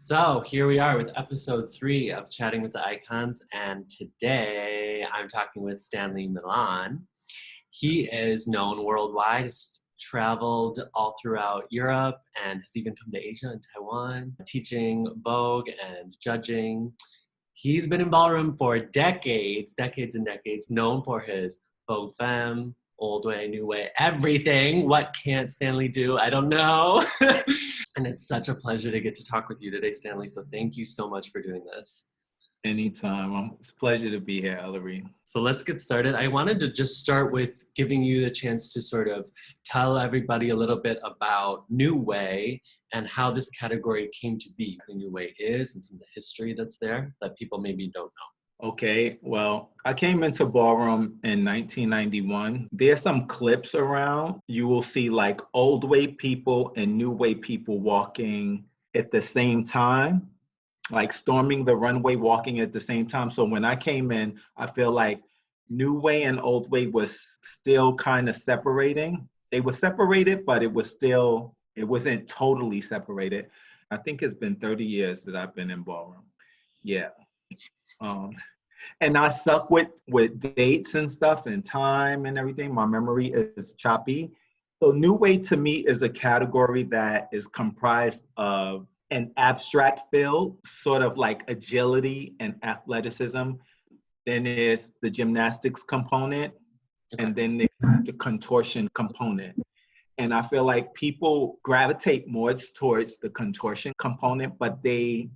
So here we are with episode 3 of Chatting with the Icons, and today I'm talking with Stanley Elle. He is known worldwide, has traveled all throughout Europe, and has even come to Asia and Taiwan, teaching Vogue and judging. He's been in ballroom for decades and decades, known for his Vogue Femme, old way, new way, everything. What can't Stanley do? I don't know. And it's such a pleasure to get to talk with you today, Stanley. So thank you so much for doing this. Anytime. It's a pleasure to be here, Ellery. So let's get started. I wanted to just start with giving you the chance to sort of tell everybody a little bit about New Way and how this category came to be. The New Way is and some of the history that's there that people maybe don't know. Okay, well, I came into ballroom in 1991. There's some clips around. You will see like old way people and new way people walking at the same time, like storming the runway, walking at the same time. So when I came in, I feel like new way and old way was still kind of separating. They were separated, but it wasn't totally separated. I think it's been 30 years that I've been in ballroom. Yeah. And I suck with dates and stuff and time and everything. My memory is choppy. So New Way to me is a category that is comprised of an abstract field, sort of like agility and athleticism. Then there's the gymnastics component, and then there's the contortion component. And I feel like people gravitate more towards the contortion component, but they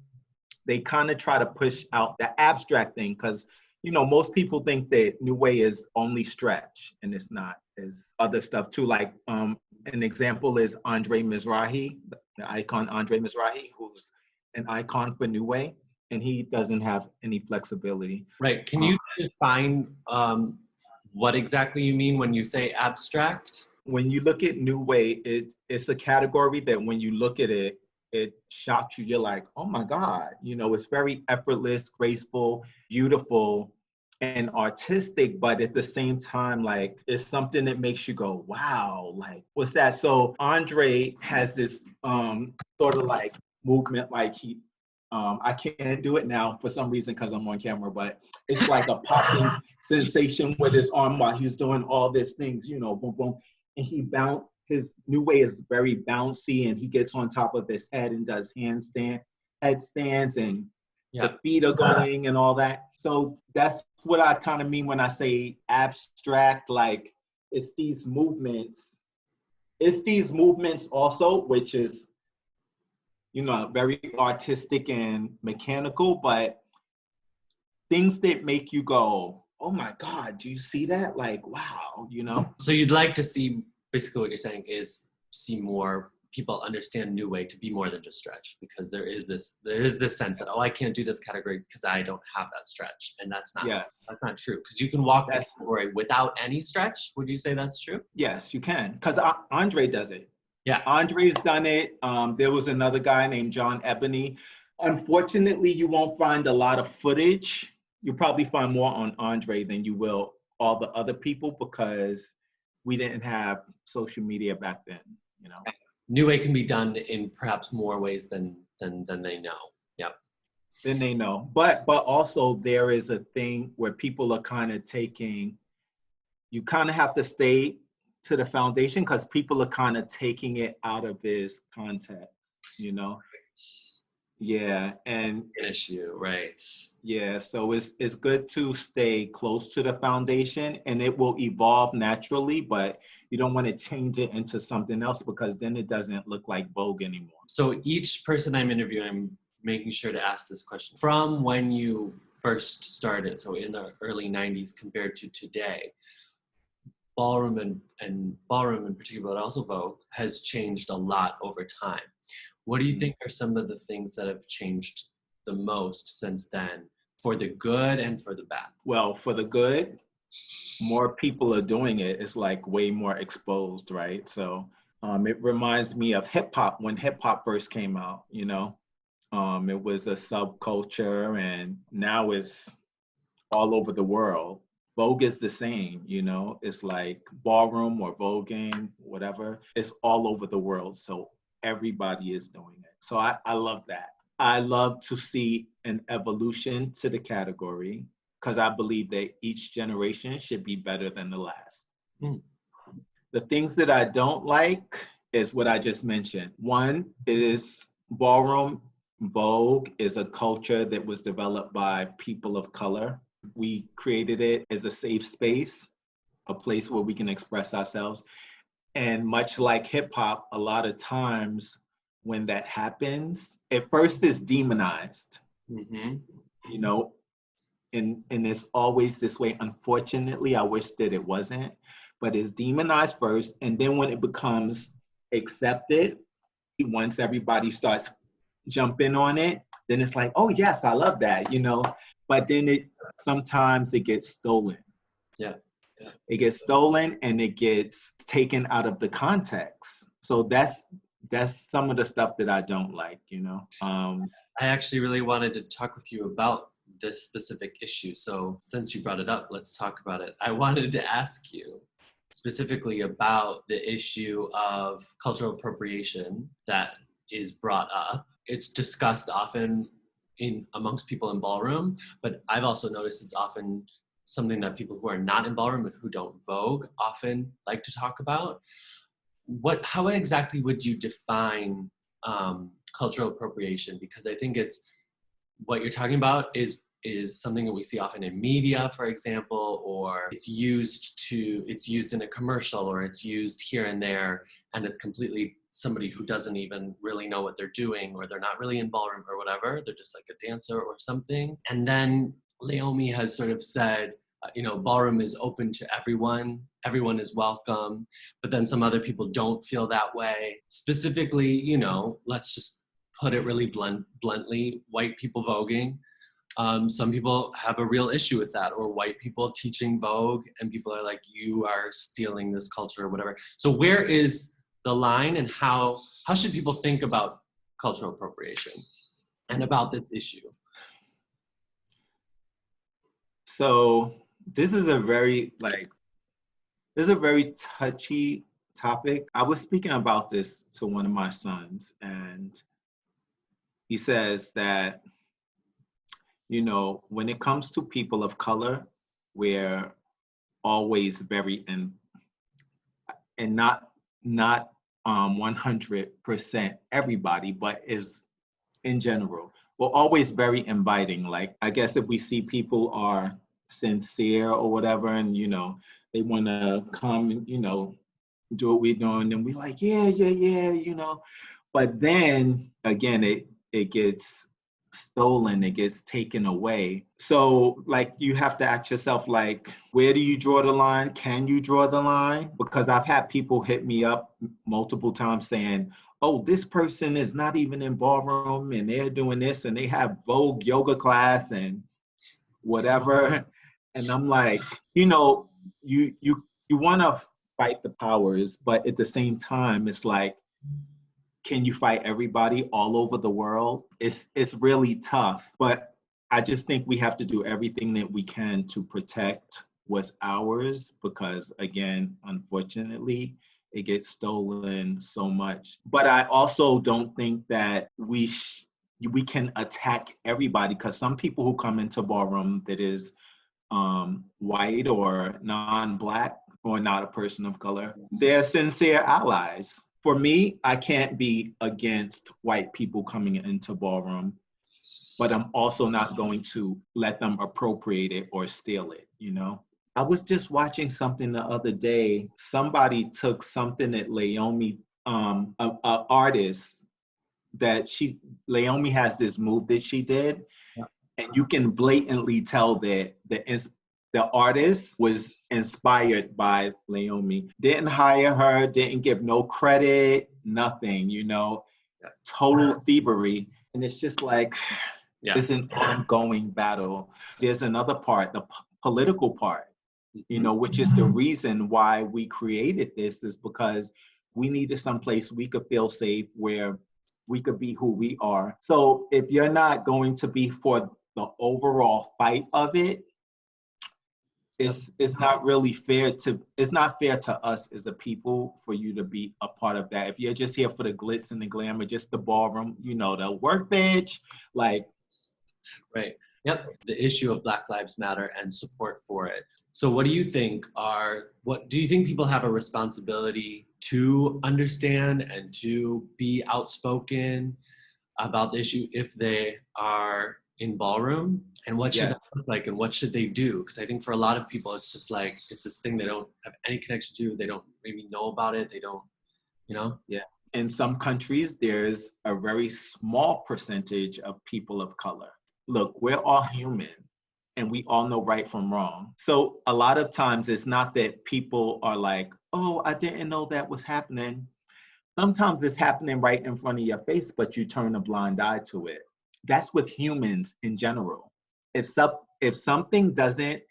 kind of try to push out the abstract thing because, you know, most people think that New Way is only stretch, and it's not. There's other stuff too. Like an example is Andre Mizrahi, the icon Andre Mizrahi, who's an icon for New Way, and he doesn't have any flexibility. Right. Can you define what exactly you mean when you say abstract? When you look at New Way, it's a category that when you look at it, it shocks you. You're like, oh my God, you know, it's very effortless, graceful, beautiful, and artistic, but at the same time, like, it's something that makes you go, wow, like, what's that? So Andre has this sort of like movement, like I can't do it now for some reason because I'm on camera, but it's like a popping sensation with his arm while he's doing all these things, you know, boom, boom, and his New Way is very bouncy, and he gets on top of his head and does headstands, and the feet are going and all that. So that's what I kind of mean when I say abstract, like it's these movements also, which is, you know, very artistic and mechanical, but things that make you go, oh my God, do you see that? Like, wow, you know? So you'd like to see, basically what you're saying is see more people understand New Way to be more than just stretch, because there is this sense that, oh, I can't do this category because I don't have that stretch. And that's not true, because you can walk the category without any stretch. Would you say that's true? Yes, you can, because Andre does it. Yeah. Andre's done it. There was another guy named John Ebony. Unfortunately, you won't find a lot of footage. You'll probably find more on Andre than you will all the other people, because we didn't have social media back then, you know. New Way can be done in perhaps more ways than they know. Yep. Then they know. But also there is a thing where people are kind of you kind of have to stay to the foundation because people are kind of taking it out of its context, you know. Yeah, and an issue, right? Yeah, so it's good to stay close to the foundation, and it will evolve naturally, but you don't want to change it into something else because then it doesn't look like Vogue anymore. So each person I'm interviewing, I'm making sure to ask this question. From when you first started, so in the early 90s compared to today, ballroom and ballroom in particular, but also Vogue, has changed a lot over time. What do you think are some of the things that have changed the most since then, for the good and for the bad? Well, for the good, more people are doing it. It's like way more exposed, right? So it reminds me of hip hop when hip hop first came out, you know. It was a subculture, and now it's all over the world. Vogue is the same, you know. It's like ballroom or voguing, whatever. It's all over the world. So everybody is doing it. So I love that. I love to see an evolution to the category because I believe that each generation should be better than the last. Mm. The things that I don't like is what I just mentioned. One, it is ballroom Vogue is a culture that was developed by people of color. We created it as a safe space, a place where we can express ourselves. And much like hip hop, a lot of times when that happens, at first it's demonized, Mm-hmm. you know, and it's always this way. Unfortunately, I wish that it wasn't, but it's demonized first. And then when it becomes accepted, once everybody starts jumping on it, then it's like, oh yes, I love that, you know. But then sometimes it gets stolen. Yeah. It gets stolen and it gets taken out of the context. So that's some of the stuff that I don't like, you know. I actually really wanted to talk with you about this specific issue. So since you brought it up, let's talk about it. I wanted to ask you specifically about the issue of cultural appropriation that is brought up. It's discussed often amongst people in ballroom, but I've also noticed it's often something that people who are not in ballroom and who don't vogue often like to talk about. How exactly would you define cultural appropriation? Because I think it's what you're talking about is something that we see often in media, for example, or it's used in a commercial, or it's used here and there, and it's completely somebody who doesn't even really know what they're doing, or they're not really in ballroom or whatever, they're just like a dancer or something. And then Leomi has sort of said, ballroom is open to everyone is welcome, but then some other people don't feel that way. Specifically, let's just put it really bluntly, white people voguing. Some people have a real issue with that, or white people teaching Vogue, and people are like, you are stealing this culture or whatever. So where is the line, and how should people think about cultural appropriation and about this issue? So this is a very touchy topic. I was speaking about this to one of my sons, and he says that, when it comes to people of color, we're always very and not 100% everybody, but is in general, we're always very inviting. Like, I guess if we see people are sincere or whatever, and they want to come and do what we're doing, then we're like, yeah. But then again, it gets stolen, it gets taken away. So like, you have to ask yourself, like, where do you draw the line? Can you draw the line? Because I've had people hit me up multiple times saying, oh, this person is not even in ballroom and they're doing this and they have Vogue yoga class and whatever. And I'm like, you want to fight the powers, but at the same time, it's like, can you fight everybody all over the world? It's really tough, but I just think we have to do everything that we can to protect what's ours, because again, unfortunately, it gets stolen so much. But I also don't think that we can attack everybody, because some people who come into ballroom that is white or non-Black or not a person of color, they're sincere allies. For me, I can't be against white people coming into ballroom, but I'm also not going to let them appropriate it or steal it, I was just watching something the other day. Somebody took something that Leomi, a artist, that Leomi has this move that she did, and you can blatantly tell that the artist was inspired by Leomi. Didn't hire her, didn't give no credit, nothing, total thievery. And it's just like, it's an ongoing battle. There's another part, the political part, which is the reason why we created this, is because we needed someplace we could feel safe, where we could be who we are. So if you're not going to be for the overall fight of it, it's not really fair to it's not fair to us as a people for you to be a part of that. If you're just here for the glitz and the glamour, just the ballroom, you know, the workbench, like Right. Yep. The issue of Black Lives Matter and support for it. So what do you think what do you think people have a responsibility to understand and to be outspoken about the issue if they are in ballroom? And what should that yes. look like and what should they do? Because I think for a lot of people, it's just like, it's this thing they don't have any connection to. They don't maybe know about it. They don't, you know? Yeah. In some countries, there's a very small percentage of people of color. Look, we're all human and we all know right from wrong. So a lot of times it's not that people are like, oh, I didn't know that was happening. Sometimes it's happening right in front of your face, but you turn a blind eye to it. That's with humans in general. If something doesn't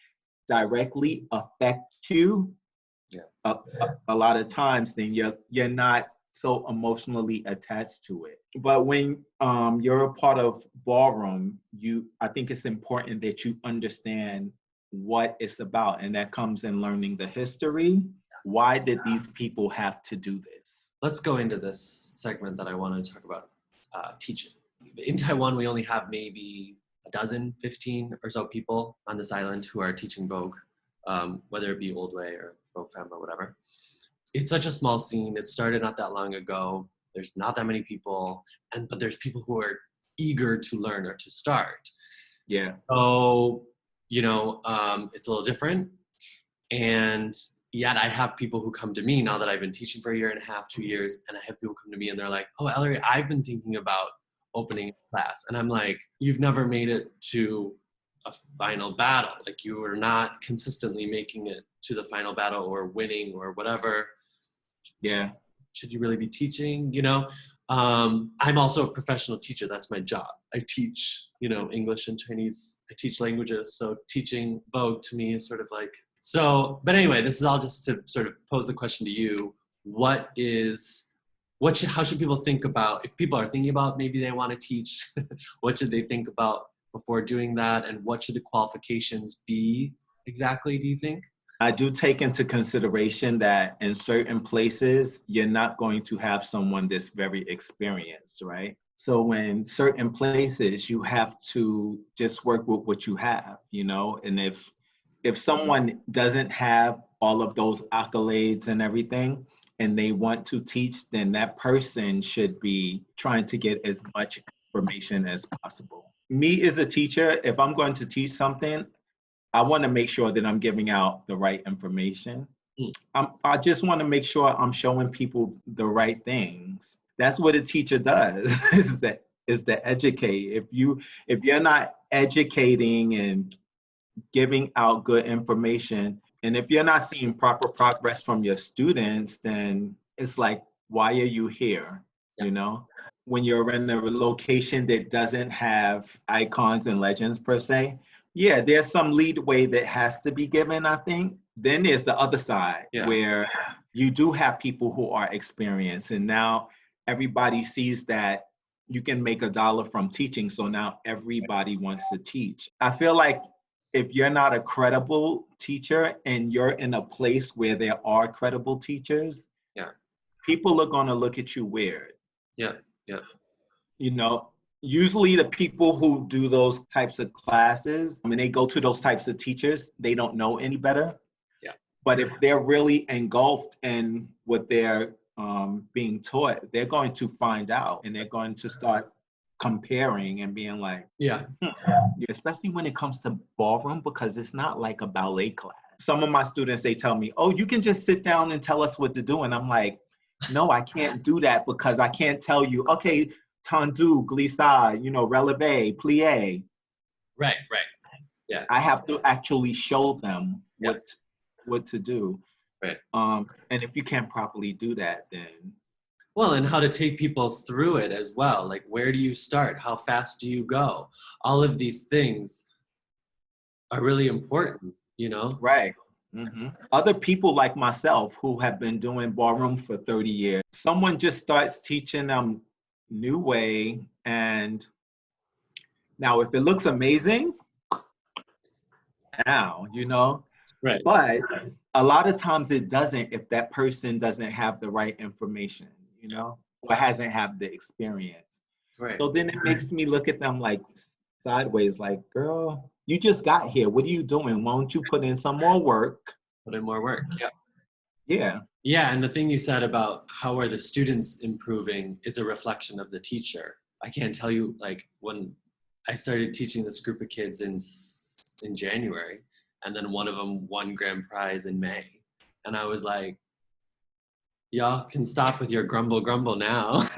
directly affect you, Yeah. a lot of times, then you're not so emotionally attached to it. But when you're a part of ballroom, I think it's important that you understand what it's about, and that comes in learning the history. Why did these people have to do this? Let's go into this segment that I want to talk about teaching. In Taiwan, we only have maybe a dozen, 15 or so people on this island who are teaching Vogue, whether it be Old Way or Vogue Femme or whatever. It's such a small scene. It started not that long ago. There's not that many people, but there's people who are eager to learn or to start. Yeah. So, it's a little different. And yet I have people who come to me now that I've been teaching for a year and a half, 2 years, and I have people come to me and they're like, oh, Ellery, I've been thinking about opening a class. And I'm like, you've never made it to a final battle. Like, you are not consistently making it to the final battle or winning or whatever. Yeah. Should you really be teaching? I'm also a professional teacher. That's my job. I teach, English and Chinese. I teach languages. So teaching Vogue to me is sort of like, but anyway, this is all just to sort of pose the question to you. How should people think about, if people are thinking about maybe they want to teach, what should they think about before doing that? And what should the qualifications be exactly, do you think? I do take into consideration that in certain places, you're not going to have someone that's very experienced, right? So in certain places, you have to just work with what you have, and if someone doesn't have all of those accolades and everything, and they want to teach, then that person should be trying to get as much information as possible. Me as a teacher, if I'm going to teach something, I want to make sure that I'm giving out the right information. I just want to make sure I'm showing people the right things. That's what a teacher does, is to educate. If you're not educating and giving out good information, and if you're not seeing proper progress from your students, then it's like, why are you here? When you're in a location that doesn't have icons and legends per se, yeah, there's some leadway that has to be given, I think. Then there's the other side, where you do have people who are experienced, and now everybody sees that you can make $1 from teaching, so now everybody wants to teach. I feel like if you're not a credible teacher and you're in a place where there are credible teachers, people are going to look at you weird. Yeah. Usually the people who do those types of classes, when they go to those types of teachers, they don't know any better. Yeah. But if they're really engulfed in what they're being taught, they're going to find out, and they're going to start comparing and being like, especially when it comes to ballroom, because it's not like a ballet class. Some of my students, they tell me, oh, you can just sit down and tell us what to do. And I'm like, no, I can't do that, because I can't tell you, okay, tendu, glissade, releve, plie. Right. Yeah. I have to actually show them what to do. Right. And if you can't properly do that, then. Well, and how to take people through it as well. Like, where do you start? How fast do you go? All of these things are really important, Right. Mm-hmm. Other people like myself who have been doing ballroom for 30 years, someone just starts teaching them new way, and now if it looks amazing, now Right. But a lot of times it doesn't if that person doesn't have the right information, or hasn't had the experience. Right. So then it makes me look at them like sideways, like, girl, you just got here. What are you doing? Why don't you put in some more work? Put in more work. Yeah. Yeah. Yeah, and the thing you said about how are the students improving is a reflection of the teacher. I can't tell you, like, when I started teaching this group of kids in January, and then one of them won grand prize in May, and I was like, y'all can stop with your grumble now.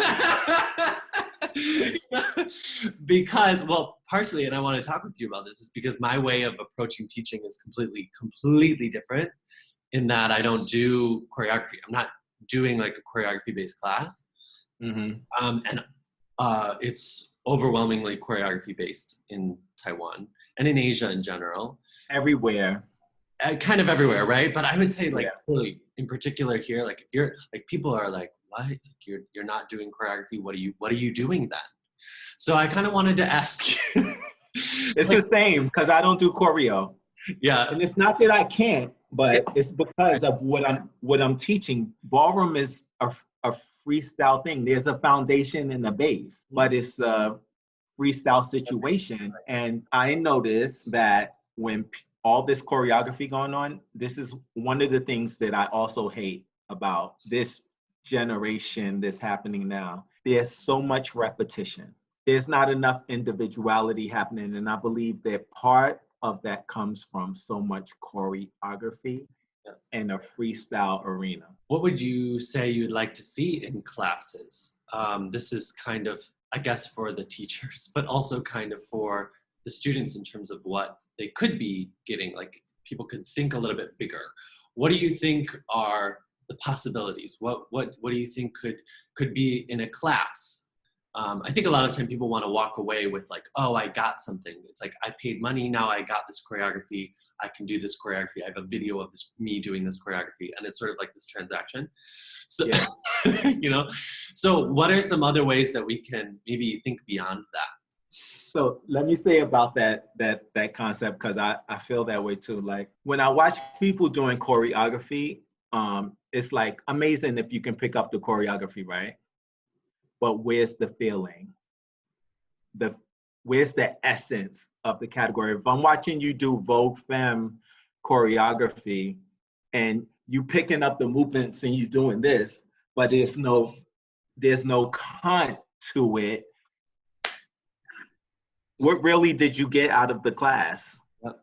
Because, well, partially, and I want to talk with you about this, is because my way of approaching teaching is completely different, in that I don't do choreography. I'm not doing like a choreography-based class. Mm-hmm. And it's overwhelmingly choreography-based in Taiwan and in Asia in general. Everywhere. Kind of everywhere, right? But I would say, like, Yeah. really, in particular here, like, if you're, like, people are like, what? Like, you're not doing choreography? What are you doing then? So I kind of wanted to ask you. It's like, the same, because I don't do choreo. yeah. And it's not that I can't, but it's because of what I'm teaching. Ballroom is a freestyle thing. There's a foundation and a base, but it's a freestyle situation. And I noticed that when all this choreography going on, this is one of the things that I also hate about this generation that's happening now. There's so much repetition. There's not enough individuality happening. And I believe that part of that comes from so much choreography and a freestyle arena. What would you say you'd like to see in classes? This is kind of, I guess, for the teachers, but also kind of for the students in terms of what they could be getting. Like, people could think a little bit bigger. What do you think are the possibilities? What do you think could be in a class? I think a lot of time people want to walk away with, like, oh, I got something. It's like, I paid money, now I got this choreography. I can do this choreography. I have a video of me doing this choreography, and it's sort of like this transaction. So, yeah. So what are some other ways that we can maybe think beyond that? So let me say about that concept, because I feel that way too. Like, when I watch people doing choreography, it's like amazing if you can pick up the choreography, right? But where's the feeling? Where's the essence of the category? If I'm watching you do Vogue Femme choreography and you picking up the movements and you doing this, but there's no content to it, what really did you get out of the class?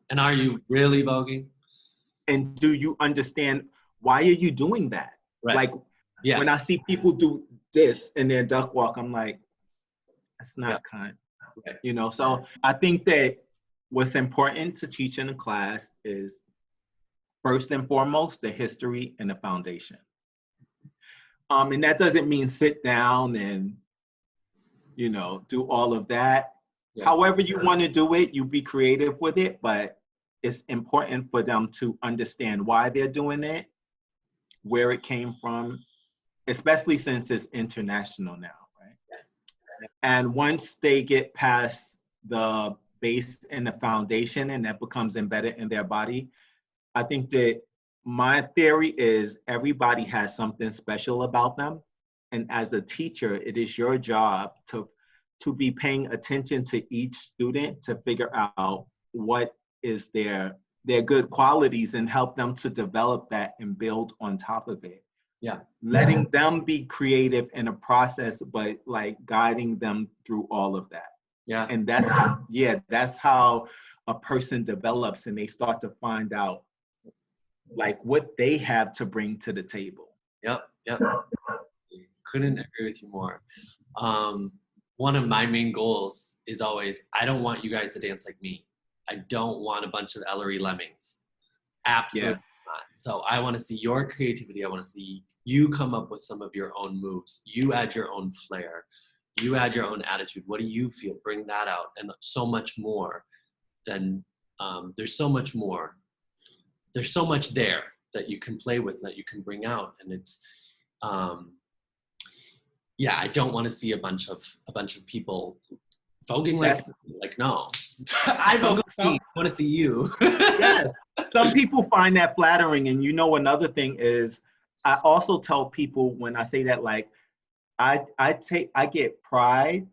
And are you really voguing? And do you understand why are you doing that? Right. Like, yeah. When I see people do this and then duck walk, I'm like, that's not kind. Right. So I think that what's important to teach in a class is, first and foremost, the history and the foundation. And that doesn't mean sit down and, do all of that. Yeah. However you want to do it, you be creative with it, but it's important for them to understand why they're doing it, where it came from, especially since it's international now, right? And once they get past the base and the foundation and that becomes embedded in their body, I think that my theory is everybody has something special about them. And as a teacher, it is your job to be paying attention to each student to figure out what is their good qualities and help them to develop that and build on top of it. Yeah. Letting them be creative in a process, but like guiding them through all of that. Yeah. And that's how a person develops, and they start to find out like what they have to bring to the table. Yep. Couldn't agree with you more. One of my main goals is always, I don't want you guys to dance like me. I don't want a bunch of Ellery lemmings. Absolutely not. So I want to see your creativity. I want to see you come up with some of your own moves. You add your own flair. You add your own attitude. What do you feel? Bring that out. And so much more than, there's so much more. There's so much there that you can play with, that you can bring out. And it's, I don't want to see a bunch of people voguing like no. I want to see you. Yes. Some people find that flattering. And you know, another thing is, I also tell people when I say that, like, I get pride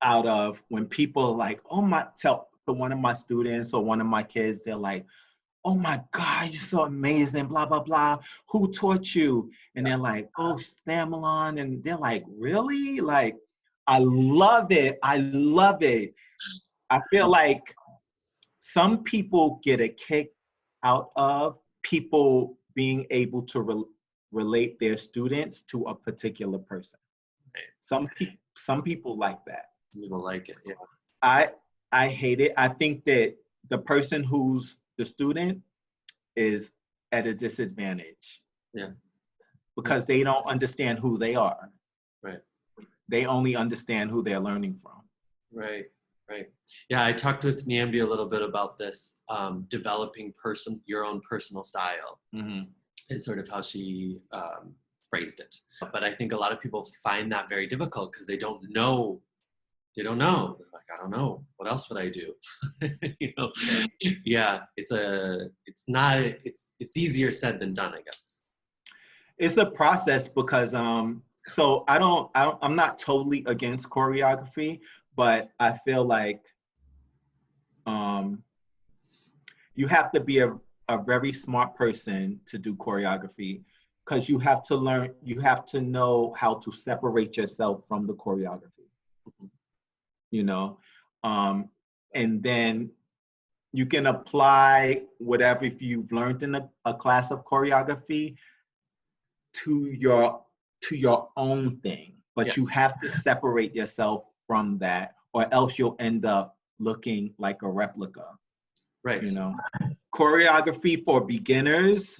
out of when people like, oh my, tell to one of my students or one of my kids, they're like, oh my God, you're so amazing, blah, blah, blah. Who taught you? And they're like, oh, Stamelon. And they're like, really? Like, I love it. I love it. I feel like some people get a kick out of people being able to relate their students to a particular person. Right. Some people like that. People like it, yeah. I hate it. I think that the person who's the student is at a disadvantage. Yeah. Because they don't understand who they are. Right. They only understand who they're learning from. Right. Right. Yeah, I talked with Nyambi a little bit about this, developing your own personal style is sort of how she phrased it. But I think a lot of people find that very difficult because they don't know. They're like, I don't know. What else would I do? You know? Yeah, it's easier said than done, I guess. It's a process because so I'm not totally against choreography, but I feel like you have to be a very smart person to do choreography because you have to know how to separate yourself from the choreography. You know, and then you can apply whatever you've learned in a class of choreography to your own thing, but you have to separate yourself from that, or else you'll end up looking like a replica. Right. You know, choreography for beginners,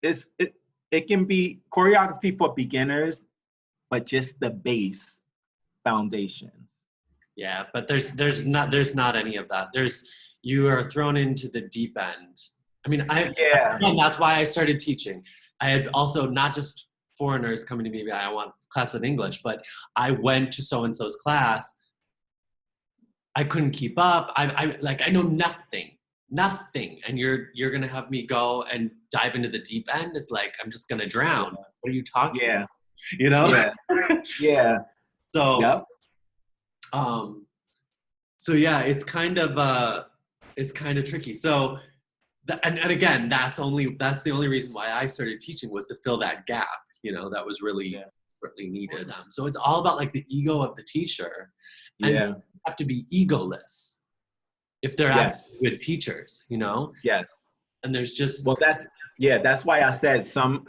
it can be choreography for beginners, but just the base foundations. Yeah, but there's not any of that. You are thrown into the deep end. I mean, and that's why I started teaching. I had also not just foreigners coming to me, I want class in English, but I went to so-and-so's class. I couldn't keep up. I know nothing. And you're going to have me go and dive into the deep end. It's like, I'm just going to drown. What are you talking about? You know? Yeah. Yeah. So, yep. So yeah, it's kind of tricky. So, and again, that's the only reason why I started teaching was to fill that gap. You know, that was really needed. So it's all about like the ego of the teacher, and you have to be egoless if they're actually good teachers. You know. Yes. And there's just that's why I said some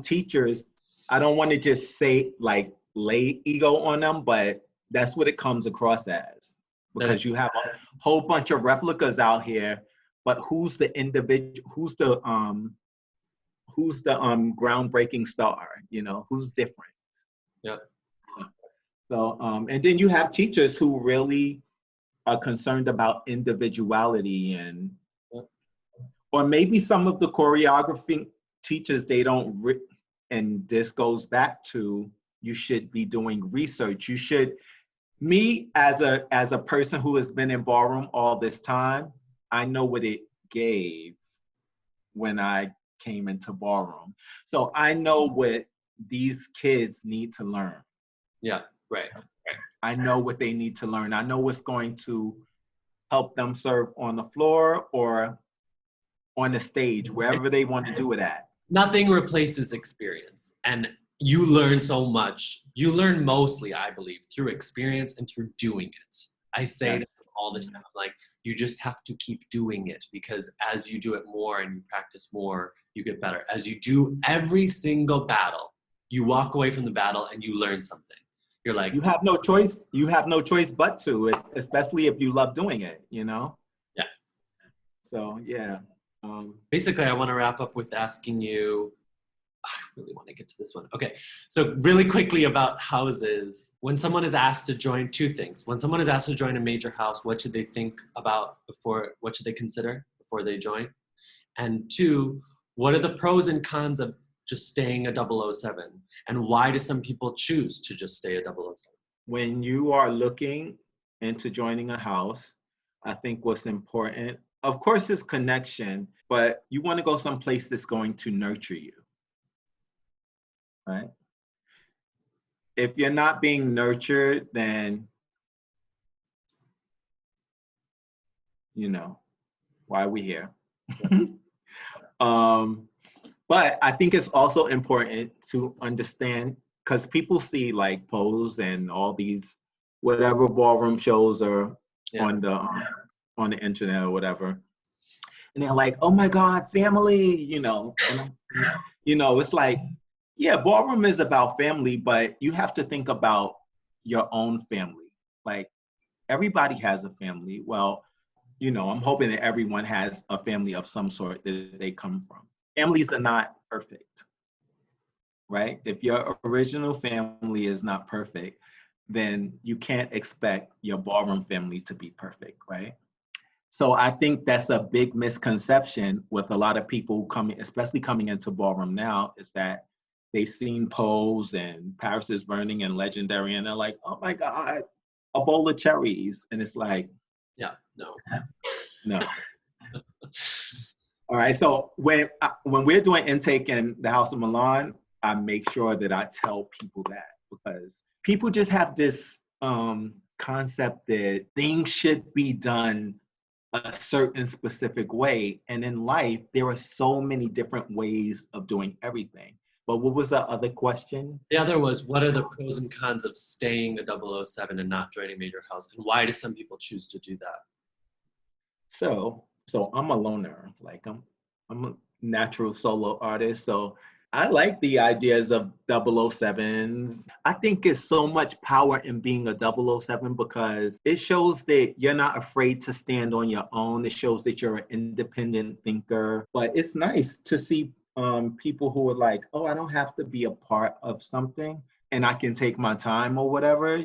teachers. I don't want to just say like lay ego on them, but that's what it comes across as. Because you have a whole bunch of replicas out here, but who's the individual? Who's the groundbreaking star? You know, who's different? Yep. So and then you have teachers who really are concerned about individuality and, or maybe some of the choreography teachers they don't. And this goes back to you should be doing research. You should. Me as a person who has been in ballroom all this time, I know what it gave when I came into ballroom. So I know what these kids need to learn. Yeah, right. I know what they need to learn. I know what's going to help them serve on the floor or on the stage, wherever they want to do it at. Nothing replaces experience. And you learn so much. You learn mostly, I believe, through experience and through doing it. I say that all the time. Like, you just have to keep doing it because as you do it more and you practice more, you get better. As you do every single battle, you walk away from the battle and you learn something. You're like, you have no choice. You have no choice but to, especially if you love doing it, you know? Yeah. So, yeah. Basically, I want to wrap up with asking you, I really want to get to this one. Okay, so really quickly about houses. When someone is asked to join, two things. When someone is asked to join a major house, what should they think about what should they consider before they join? And two, what are the pros and cons of just staying a 007? And why do some people choose to just stay a 007? when you are looking into joining a house, I think what's important, of course, is connection, but you want to go someplace that's going to nurture you, right? If you're not being nurtured, then, why are we here? But I think it's also important to understand, because people see like Pose and all these whatever ballroom shows are on the internet or whatever, and they're like, "Oh my God, family!" And it's like, yeah, ballroom is about family, but you have to think about your own family. Like everybody has a family. Well, I'm hoping that everyone has a family of some sort that they come from. Families are not perfect, right? If your original family is not perfect, then you can't expect your ballroom family to be perfect, right? So I think that's a big misconception with a lot of people coming, especially coming into ballroom now, is that they've seen Pose and Paris is Burning and Legendary, and they're like, oh my God, a bowl of cherries. And it's like, no. All right, so when we're doing intake in the House of Milan, I make sure that I tell people that, because people just have this concept that things should be done a certain specific way. And in life, there are so many different ways of doing everything. But what was the other question? The other was, what are the pros and cons of staying a 007 and not joining Major House? And why do some people choose to do that? So I'm a loner. Like I'm a natural solo artist. So I like the ideas of 007s. I think it's so much power in being a 007 because it shows that you're not afraid to stand on your own. It shows that you're an independent thinker. But it's nice to see people who are like, oh, I don't have to be a part of something and I can take my time or whatever,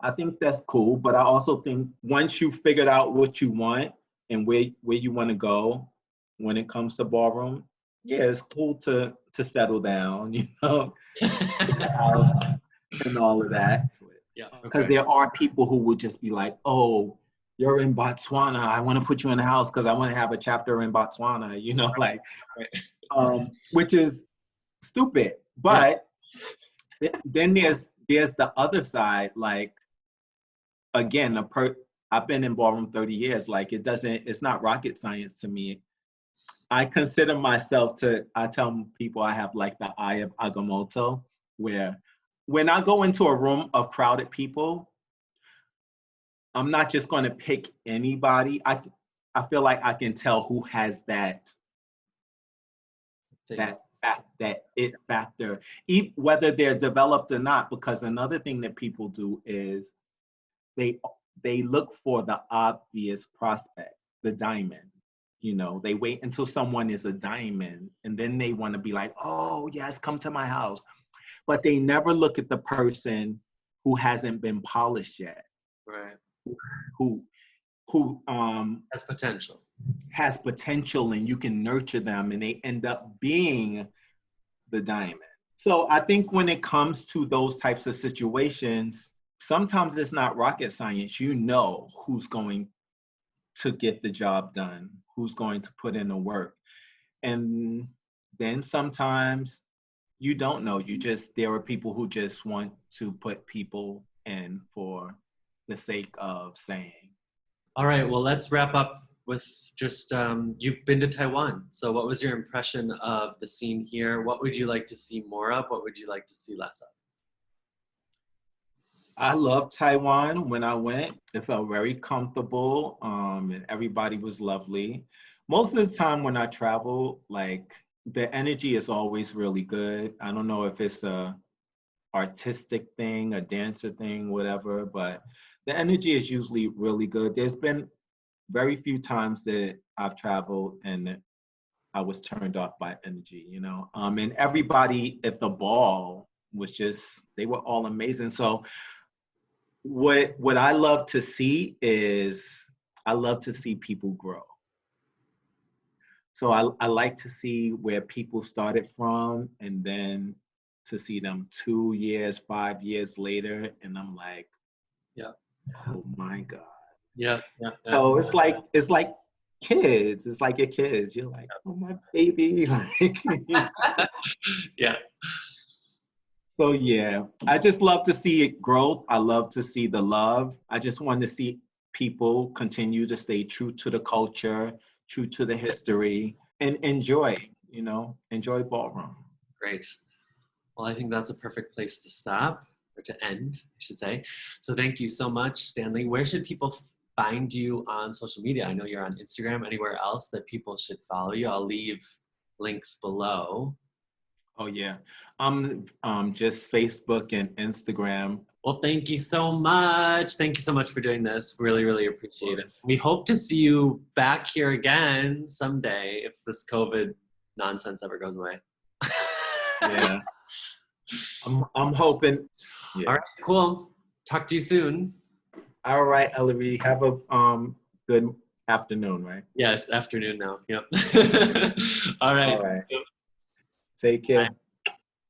I think that's cool. But I also think once you figured out what you want and where you want to go when it comes to ballroom, yeah, it's cool to settle down, house and all of that. Yeah. Because there are people who would just be like, oh, you're in Botswana. I want to put you in a house because I want to have a chapter in Botswana, which is stupid. But then there's the other side. Like, again, I've been in ballroom 30 years. Like, it's not rocket science to me. I consider myself I tell people I have like the eye of Agamotto, where when I go into a room of crowded people, I'm not just going to pick anybody. I feel like I can tell who has that it factor, whether they're developed or not. Because another thing that people do is they look for the obvious prospect, the diamond. They wait until someone is a diamond and then they want to be like, oh yes, come to my house. But they never look at the person who hasn't been polished yet. Right. Who has potential and you can nurture them and they end up being the diamond. So I think when it comes to those types of situations, sometimes it's not rocket science. Who's going to get the job done, who's going to put in the work. And then sometimes you don't know. There are people who just want to put people in for the sake of saying. All right, well, let's wrap up with just, you've been to Taiwan. So what was your impression of the scene here? What would you like to see more of? What would you like to see less of? I loved Taiwan when I went. It felt very comfortable, and everybody was lovely. Most of the time when I travel, like the energy is always really good. I don't know if it's a artistic thing, a dancer thing, whatever, but the energy is usually really good. There's been very few times that I've traveled and I was turned off by energy, and everybody at the ball was they were all amazing. So what I love to see is I love to see people grow. So I like to see where people started from and then to see them 2 years, 5 years later, and I'm like, Yeah. oh my God. Yeah. So it's like kids. It's like your kids. You're like, oh my baby. Like, Yeah. so yeah, I just love to see it growth. I love to see the love. I just want to see people continue to stay true to the culture, true to the history, and enjoy ballroom. Great. Well, I think that's a perfect place to stop, or to end, I should say. So thank you so much, Stanley. Where should people find you on social media? I know you're on Instagram. Anywhere else that people should follow you? I'll leave links below. Oh yeah, just Facebook and Instagram. Well, thank you so much. Thank you so much for doing this. Really, really appreciate it. Course. We hope to see you back here again someday if this COVID nonsense ever goes away. Yeah, I'm hoping. Yeah. All right, cool. Talk to you soon. All right, Ellery, have a good afternoon, right? Yes, afternoon now. Yep. All right. All right. Take care.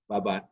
Bye-bye.